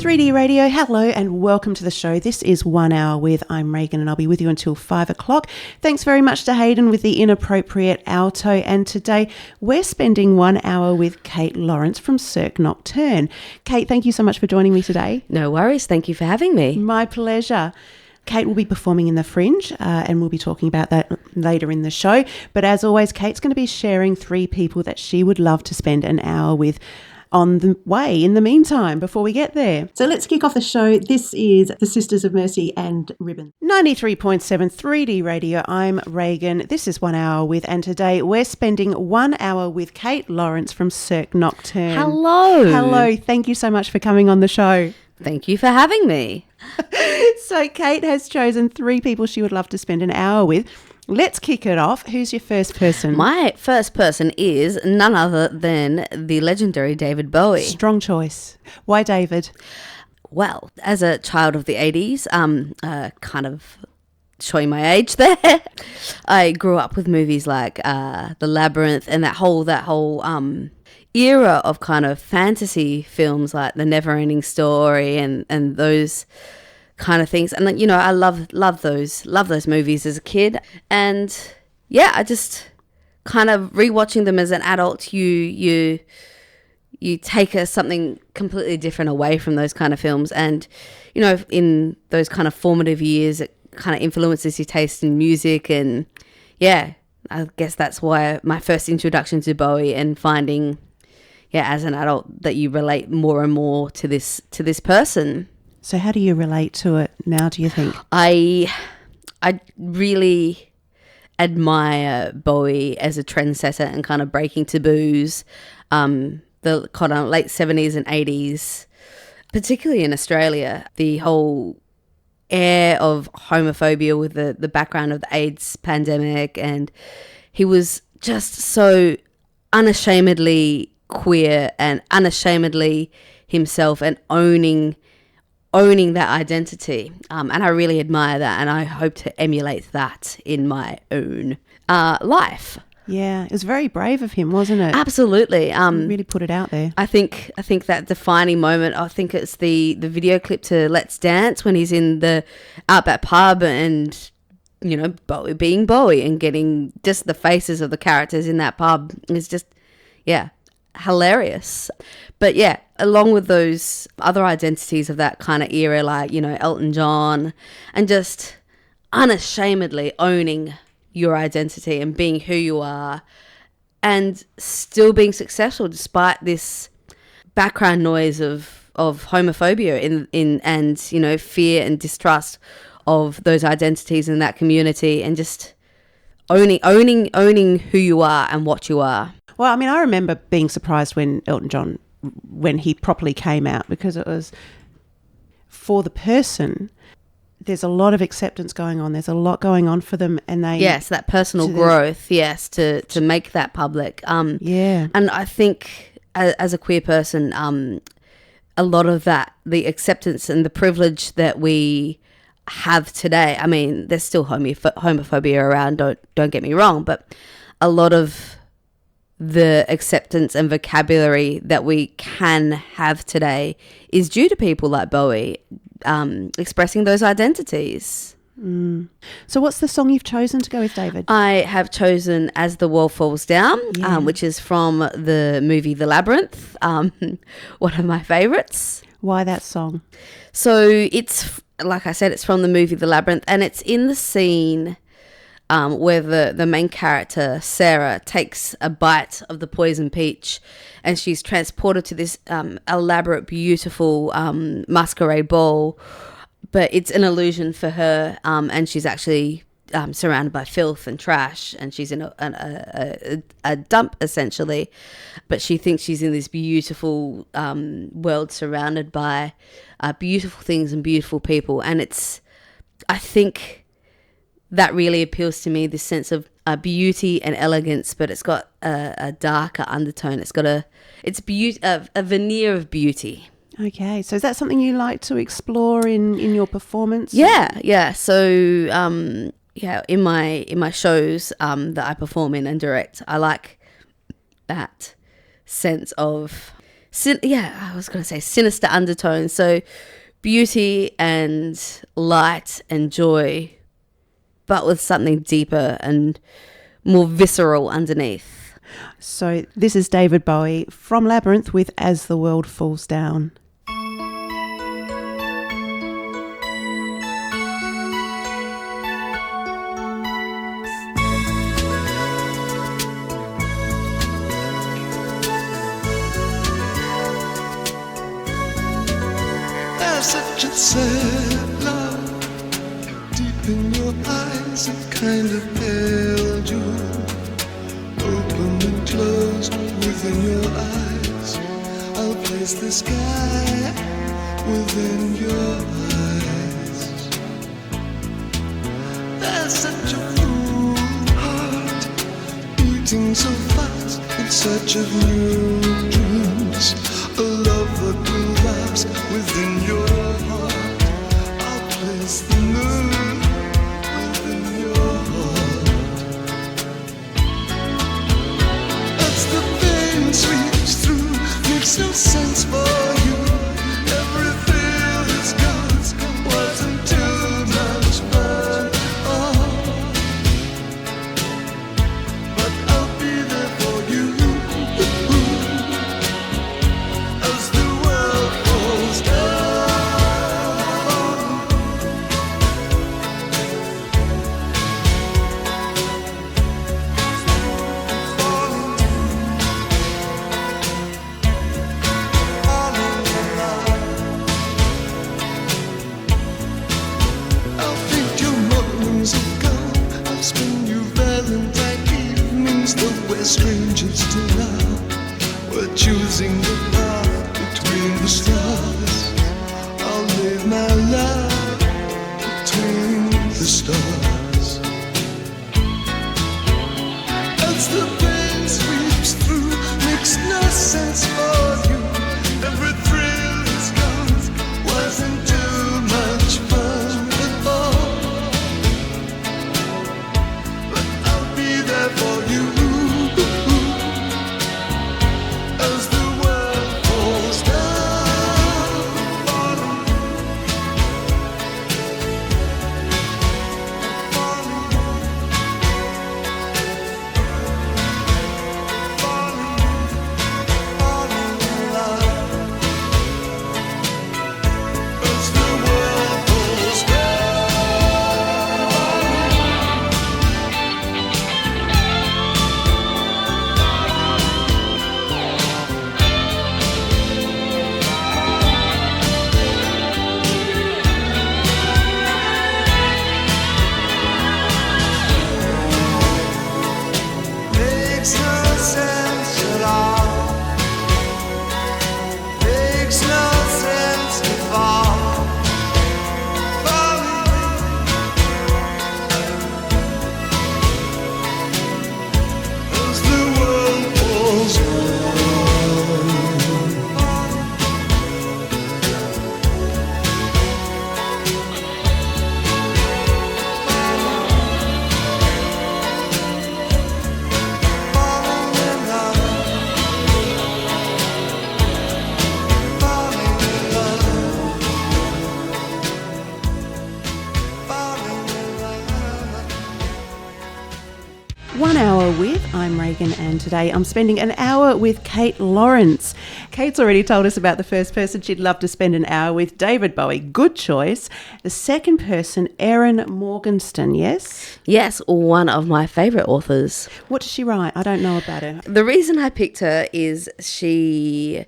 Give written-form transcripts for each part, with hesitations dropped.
3D Radio, hello and welcome to the show. This is 1 Hour with, I'm Reagan, and I'll be with you until 5 o'clock. Thanks very much to Hayden with the inappropriate alto, and today we're spending 1 hour with Kate Lawrence from Cirque Nocturne. Kate, thank you so much for joining me today. No worries, thank you for having me. My pleasure. Kate will be performing in the Fringe and we'll be talking about that later in the show. But as always, Kate's going to be sharing 3 people that she would love to spend an hour with on the way in the meantime before we get there. So let's kick off the show. This is the Sisters of Mercy and Ribbon. 93.7 3D Radio. I'm Reagan. This is 1 Hour with, and today we're spending 1 hour with Kate Lawrence from Cirque Nocturne. Hello. Hello. Thank you so much for coming on the show. Thank you for having me. So Kate has chosen 3 people she would love to spend an hour with. Let's kick it off. Who's your first person? My first person is none other than the legendary David Bowie. Strong choice. Why David? Well, as a child of the 80s, kind of showing my age there, I grew up with movies like The Labyrinth and that whole era of kind of fantasy films like The Never-Ending Story and those kind of things. And you know, I love those movies as a kid. And yeah, I just kind of rewatching them as an adult, you take something completely different away from those kind of films. And you know, in those kind of formative years, it kind of influences your taste in music. And yeah, I guess that's why my first introduction to Bowie, and finding, yeah, as an adult, that you relate more and more to this person. So how do you relate to it now, do you think? I really admire Bowie as a trendsetter and kind of breaking taboos, the kind of late 70s and 80s, particularly in Australia, the whole air of homophobia with the background of the AIDS pandemic. And he was just so unashamedly queer and unashamedly himself, and owning that identity, and I really admire that, and I hope to emulate that in my own life. Yeah, it was very brave of him, wasn't it? Absolutely. Really put it out there. I think that defining moment, I think it's the video clip to Let's Dance, when he's in the Outback pub and, you know, Bowie being Bowie and getting just the faces of the characters in that pub is just, yeah, hilarious. But yeah, along with those other identities of that kind of era, like, you know, Elton John, and just unashamedly owning your identity and being who you are, and still being successful despite this background noise of homophobia in and, you know, fear and distrust of those identities in that community, and just owning who you are and what you are. Well, I mean, I remember being surprised when Elton John, when he properly came out, because it was for the person. There's a lot of acceptance going on. There's a lot going on for them, and they that personal growth. To make that public. Yeah, and I think as a queer person, a lot of that, the acceptance and the privilege that we have today. I mean, there's still homophobia around. Don't get me wrong, but a lot of the acceptance and vocabulary that we can have today is due to people like Bowie expressing those identities. So what's the song you've chosen to go with, David? I have chosen As the Wall Falls Down, which is from the movie The Labyrinth, one of my favourites. Why that song? So it's, like I said, it's from the movie The Labyrinth, and it's in the scene where the main character, Sarah, takes a bite of the poison peach, and she's transported to this elaborate, beautiful masquerade ball, but it's an illusion for her, and she's actually surrounded by filth and trash, and she's in a dump, essentially, but she thinks she's in this beautiful world surrounded by beautiful things and beautiful people. And I think that really appeals to me, this sense of beauty and elegance, but it's got a darker undertone. It's got a veneer of beauty. Okay, so is that something you like to explore in your performance? Yeah. So in my shows that I perform in and direct, I like that sense of I was going to say sinister undertones. So beauty and light and joy, but with something deeper and more visceral underneath. So this is David Bowie from Labyrinth with As the World Falls Down. There's such a sad love deep in your eyes, it kind of held you, opened and closed within your eyes. I'll place the sky within your eyes. There's such a full heart beating so fast in search of new dreams, a love that will last within your heart. I'll place the moon within your heart. As the pain sweeps through, makes no sense for you. Every thrill is gone, wasn't too much fun. Oh, but I'll be there for you. As the world falls down, I'll paint your mornings of gold, I'll spend you Valentine evenings, though we're strangers to love. We're choosing the path between the stars. I'll live my love between the stars. As the pain sweeps through, makes no sense for you. Every thrill is gone, wasn't too much fun at all. But I'll be there for you. As the world falls down, as the world falls down. Makes no sense at all. Makes no sense to fall. Falling as the world falls down. Falling in love. Falling in love. Falling in love. 1 hour with, I'm Reagan, and today I'm spending an hour with Kate Lawrence. Kate's already told us about the first person she'd love to spend an hour with, David Bowie. Good choice. The second person, Erin Morgenstern, yes? Yes, one of my favourite authors. What does she write? I don't know about her. The reason I picked her is she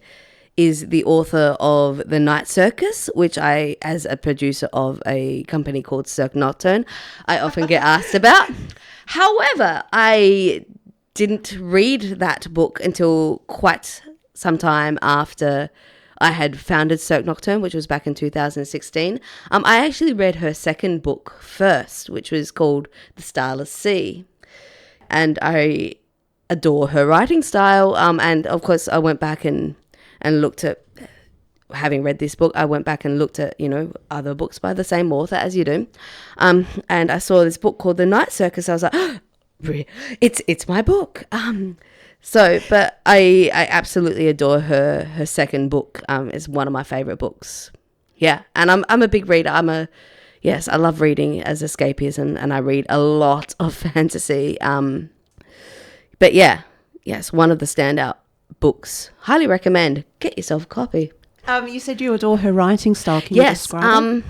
is the author of The Night Circus, which I, as a producer of a company called Cirque Nocturne, I often get asked about. However, I didn't read that book until quite some time after I had founded Cirque Nocturne, which was back in 2016. I actually read her second book first, which was called The Starless Sea. And I adore her writing style. And of course, I went back and looked at, having read this book, I went back and looked at, other books by the same author, as you do. And I saw this book called The Night Circus. I was like, oh, it's my book. So, but I absolutely adore her second book. Is one of my favorite books. Yeah, and I'm a big reader. Yes, I love reading as escapism, and I read a lot of fantasy. But yeah, yes, one of the standout books. Highly recommend. Get yourself a copy. You said you adore her writing style. Can you describe it?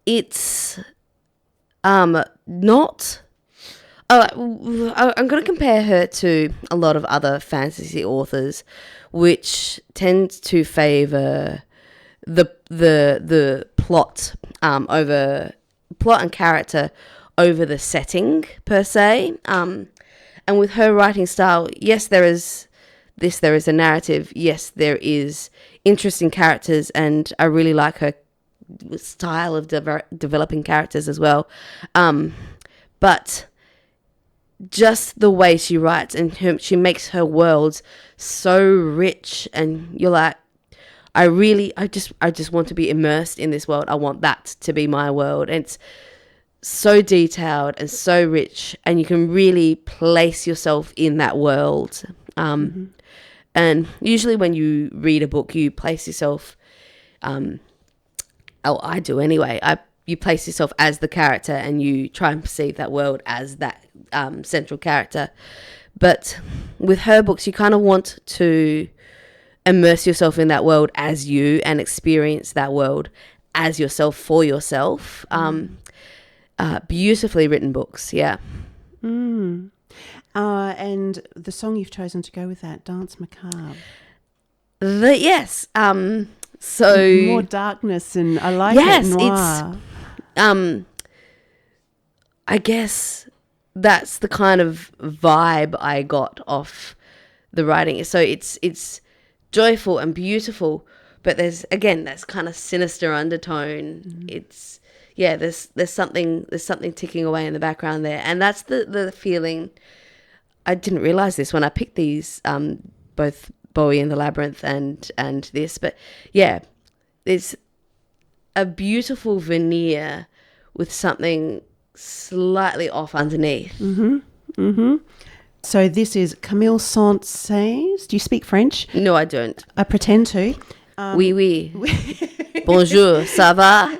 It's not. I'm going to compare her to a lot of other fantasy authors, which tend to favour the plot over plot and character over the setting per se. And with her writing style, yes, there is a narrative. Yes, there is interesting characters, and I really like her style of developing characters as well. But just the way she writes, and she makes her worlds so rich, and you're like, I just want to be immersed in this world. I want that to be my world. And it's so detailed and so rich, and you can really place yourself in that world. And usually when you read a book, you place yourself, I do anyway, you place yourself as the character, and you try and perceive that world as that central character. But with her books, you kind of want to immerse yourself in that world as you, and experience that world as yourself, for yourself. Beautifully written books, yeah. And the song you've chosen to go with that, Dance Macabre. Yes. So more darkness, and I like it. Noir. It's I guess that's the kind of vibe I got off the writing. So it's joyful and beautiful, but there's that's kind of sinister undertone. It's there's something ticking away in the background there, and that's the feeling. I didn't realize this when I picked these, both Bowie and the Labyrinth and this, but yeah, there's a beautiful veneer with something slightly off underneath. So this is Camille Saint-Saëns. Do you speak French? No, I don't. I pretend to. Oui, oui. Bonjour, ça va?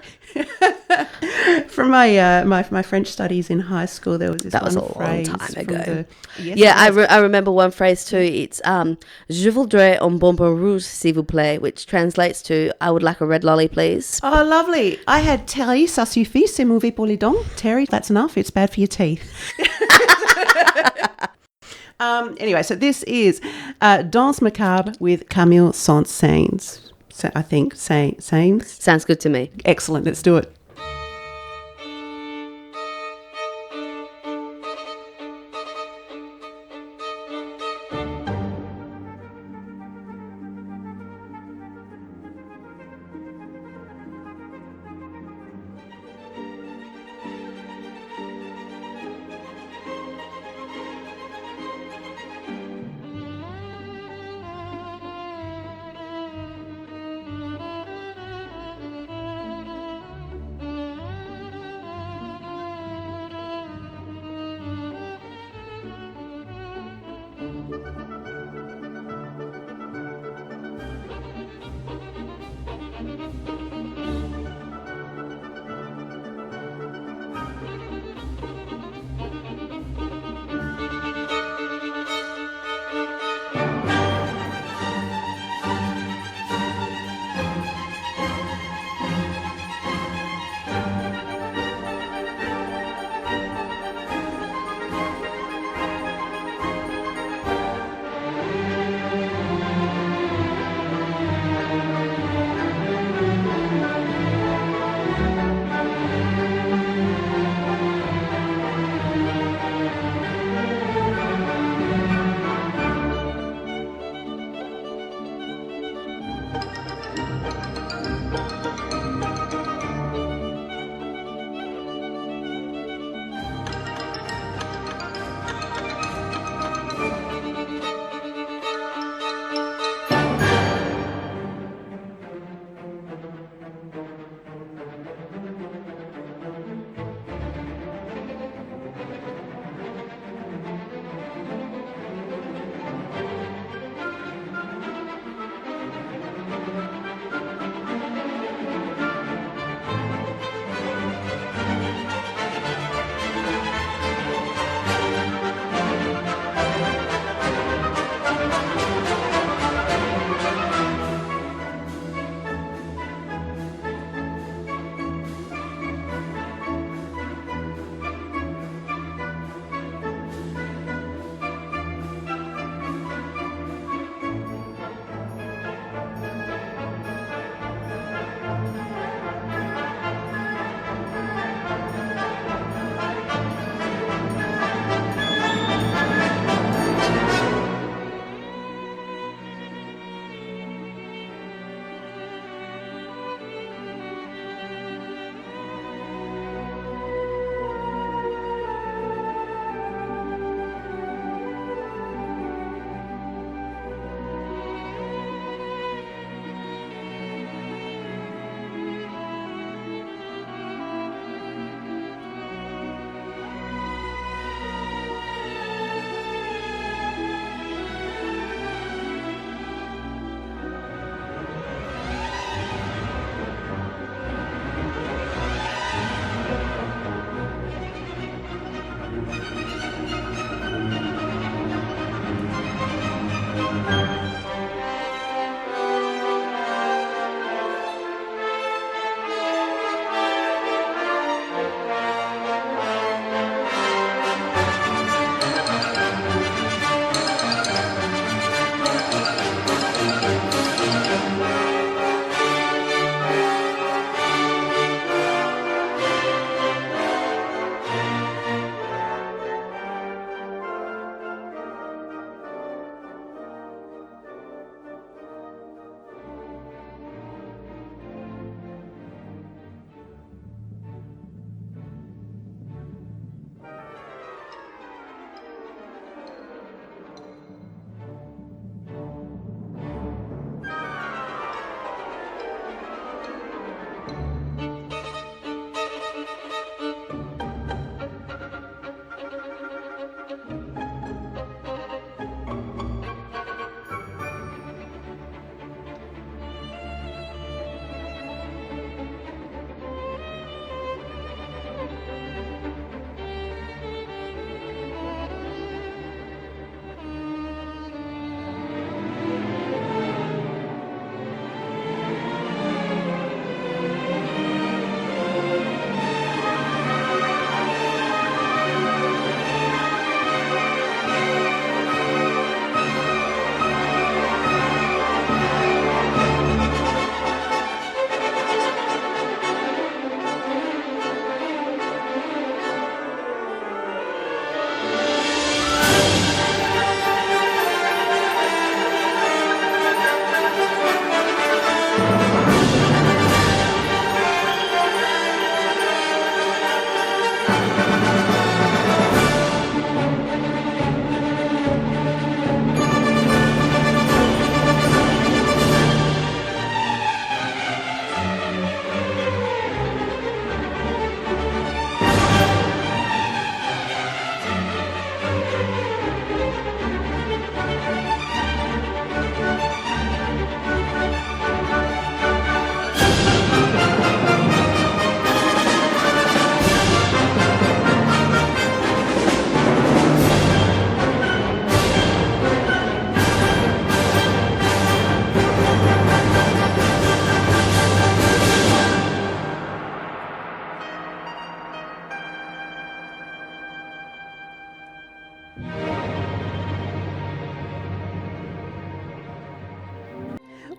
From my French studies in high school, there was this that was a phrase long time ago. I I remember one phrase too. It's Je voudrais un bonbon rouge, s'il vous plaît, which translates to I would like a red lolly, please. Oh, lovely. I had Terry, ça suffit, c'est mauvais pour les dents. Terry, that's enough. It's bad for your teeth. Anyway, so this is Danse Macabre with Camille Saint-Saëns. So I think Saëns. Sounds good to me. Excellent. Let's do it.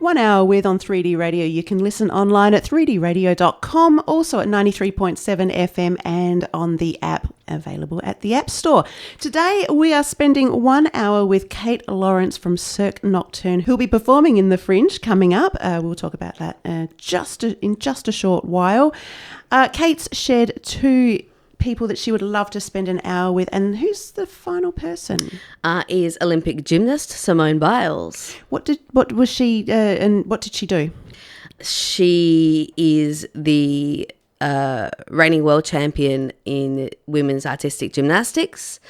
1 hour with on 3D Radio. You can listen online at 3dradio.com, also at 93.7 FM and on the app available at the App Store. Today we are spending 1 hour with Kate Lawrence from Cirque Nocturne, who'll be performing in the Fringe coming up. We'll talk about that in just a short while. Kate's shared two people that she would love to spend an hour with, and who's the final person? Is Olympic gymnast Simone Biles. What was she and what did she do? She is the reigning world champion in women's artistic gymnastics.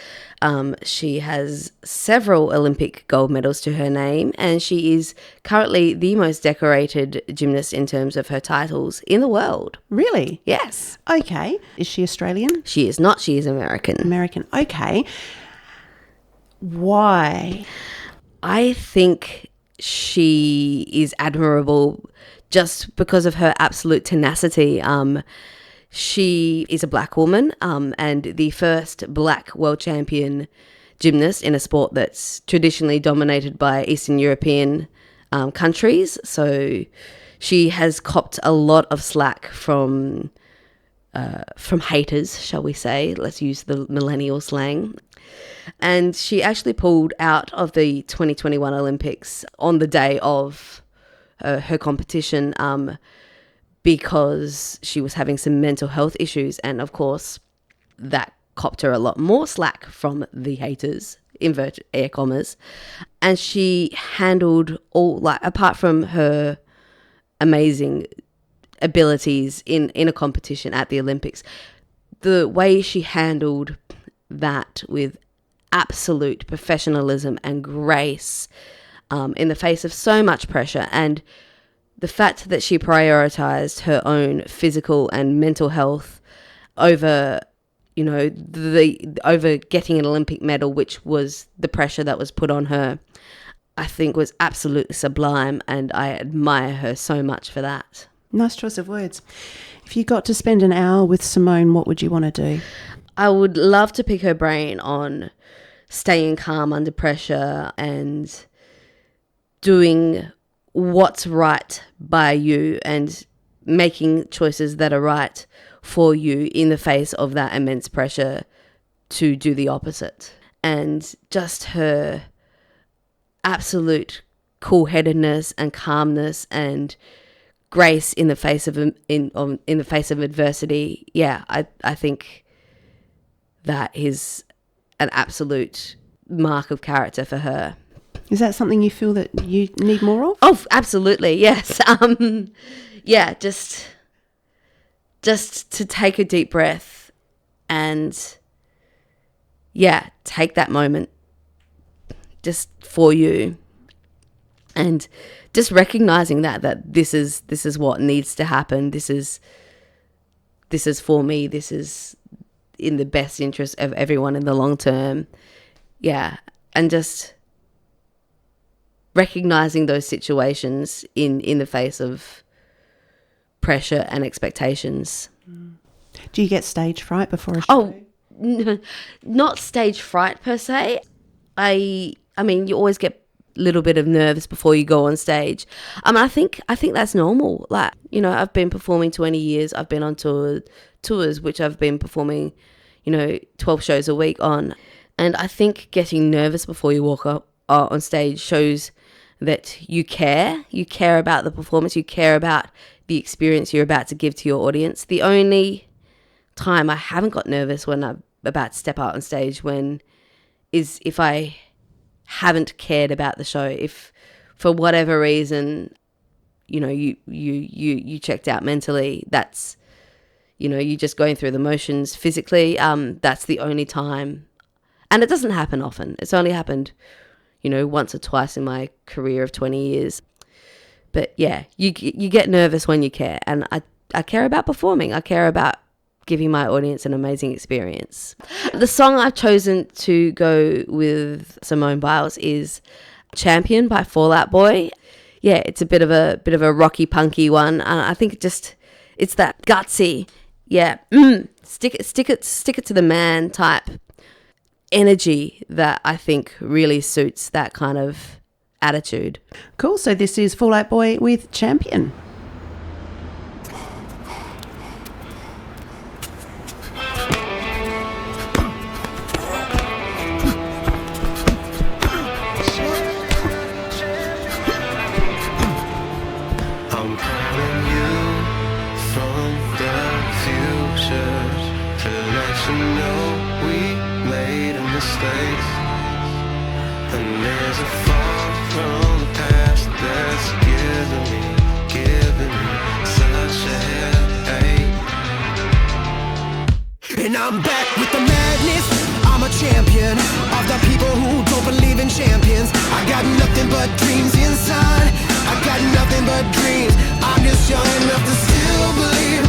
She has several Olympic gold medals to her name, and she is currently the most decorated gymnast in terms of her titles in the world. Really? Yes. Okay. Is she Australian? She is not. She is American. American. Okay. Why? I think she is admirable just because of her absolute tenacity. She is a black woman and the first black world champion gymnast in a sport that's traditionally dominated by Eastern European countries. So she has copped a lot of slack from haters, shall we say. Let's use the millennial slang. And she actually pulled out of the 2021 Olympics on the day of her competition because she was having some mental health issues. And of course, that copped her a lot more slack from the haters, inverted air commas. And she handled all, like, apart from her amazing abilities in a competition at the Olympics, the way she handled that with absolute professionalism and grace in the face of so much pressure, and the fact that she prioritized her own physical and mental health over, over getting an Olympic medal, which was the pressure that was put on her, I think was absolutely sublime, and I admire her so much for that. Nice choice of words. If you got to spend an hour with Simone, what would you want to do? I would love to pick her brain on staying calm under pressure and doing what's right by you and making choices that are right for you in the face of that immense pressure to do the opposite. And just her absolute cool-headedness and calmness and grace in the face of in the face of adversity. Yeah, I think that is an absolute mark of character for her. Is that something you feel that you need more of? Oh, absolutely, yes. Yeah, just to take a deep breath and, yeah, take that moment just for you, and just recognizing that this is what needs to happen. This is for me. This is in the best interest of everyone in the long term. Yeah, and just recognizing those situations in the face of pressure and expectations. Do you get stage fright before a show? Oh, not stage fright per se. I mean, you always get a little bit of nerves before you go on stage. I think that's normal. Like, I've been performing 20 years. I've been on tours, which I've been performing, 12 shows a week on. And I think getting nervous before you walk up on stage shows that you care about the performance, you care about the experience you're about to give to your audience. The only time I haven't got nervous when I'm about to step out on stage is if I haven't cared about the show. If for whatever reason, you checked out mentally, that's, you're just going through the motions physically. That's the only time, and it doesn't happen often. It's only happened, once or twice in my career of 20 years. But yeah, you get nervous when you care, and I care about performing. I care about giving my audience an amazing experience. The song I've chosen to go with Simone Biles is Champion by Fall Out Boy. Yeah, it's a bit of a rocky punky one. I think it's that gutsy, yeah, stick it to the man type energy that I think really suits that kind of attitude. Cool. So this is Fall Out Boy with Champion. I'm calling you from the future to let you know we made a mistake. And there's a far from the past that's giving me such a headache. And I'm back with the madness. I'm a champion of the people who don't believe in champions. I got nothing but dreams inside. I got nothing but dreams. I'm just young enough to still believe.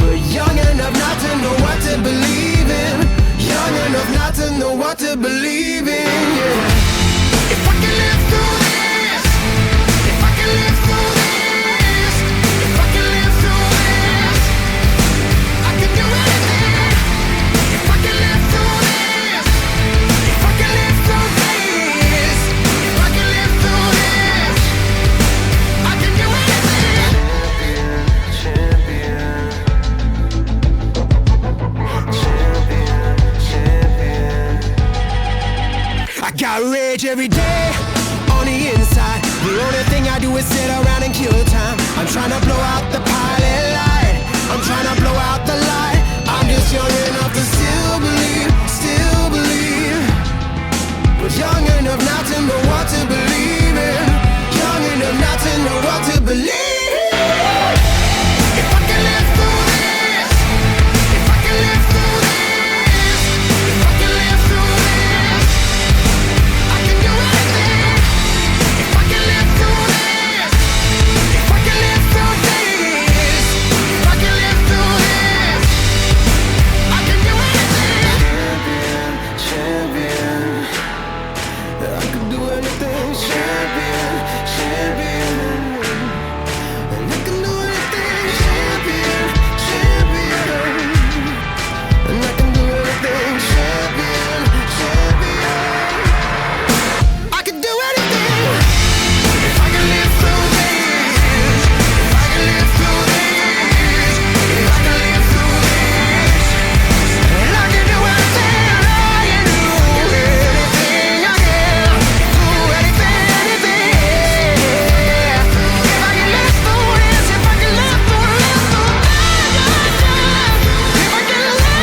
But young enough not to know what to believe in. Young enough not to know what to believe in, yeah. If I can live through this, if I can live through this, if I can live through this, I can do anything. If I can live through this, if I can live through this, if I can live through this, I can do anything. I got rage every day on the inside. The only thing I do is sit around and kill time. I'm trying to blow out the pilot light. I'm trying to blow out the light. I'm just young enough to still believe. But young enough not to know what to believe in. Young enough not to know what to believe. If I can live through this, if I can live through this, if I can live through this, I can do anything. If I can live through this, if I can live through this, if I can live through this, I can do anything. Champion, I can do anything. Champion, and I can do anything. Champion, and I can do anything. Champion. I can do anything. If I can live through this, if I can live through this, if I can live through this, and I can do anything. I can do anything. I can do anything. If I can live through this, if I can live through this, if I can live, if I can live, if I can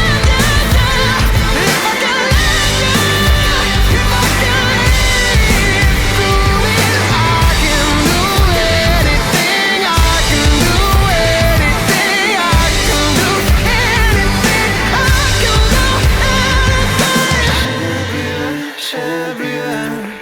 Champion.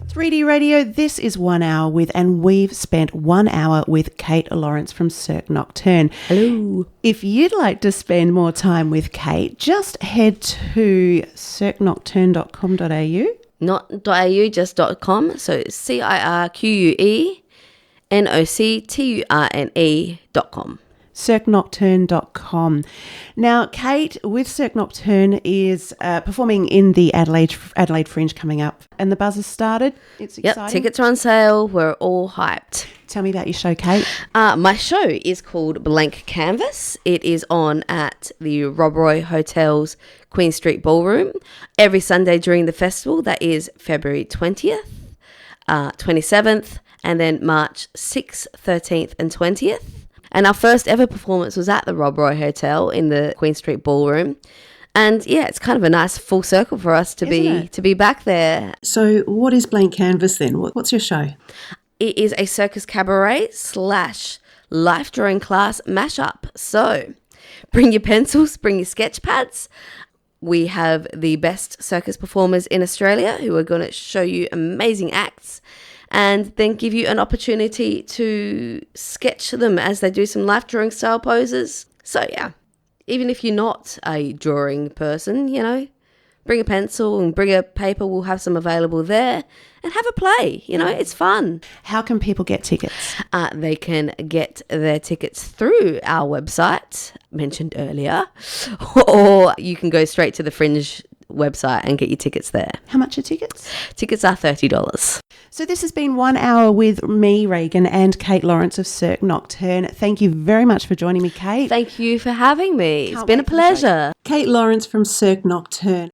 3D Radio, this is 1 hour with, and we've spent 1 hour with Kate Lawrence from Cirque Nocturne. Hello. If you'd like to spend more time with Kate, just head to cirquenocturne.com.au. Not .au, just .com. So CIRQUENOCTURNE.com. cirquenocturne.com. Now, Kate with Cirque Nocturne is performing in the Adelaide Fringe coming up, and the buzz has started. It's exciting. Yep, tickets are on sale. We're all hyped. Tell me about your show, Kate. My show is called Blank Canvas. It is on at the Rob Roy Hotel's Queen Street Ballroom every Sunday during the festival. That is February 20th, 27th, and then March 6th, 13th, and 20th. And our first ever performance was at the Rob Roy Hotel in the Queen Street Ballroom. And yeah, it's kind of a nice full circle for us to be back there. So what is Blank Canvas then? What's your show? It is a circus cabaret / life drawing class mashup. So bring your pencils, bring your sketch pads. We have the best circus performers in Australia who are going to show you amazing acts and then give you an opportunity to sketch them as they do some life drawing style poses. So yeah, even if you're not a drawing person, you know, bring a pencil and bring a paper. We'll have some available there and have a play. You know, it's fun. How can people get tickets? They can get their tickets through our website mentioned earlier, or you can go straight to the Fringe website and get your tickets there. How much are tickets? Tickets are $30. So this has been 1 hour with me, Reagan, and Kate Lawrence of Cirque Nocturne. Thank you very much for joining me, Kate. Thank you for having me. It's Can't been a wait for the show. pleasure. Kate Lawrence from Cirque Nocturne.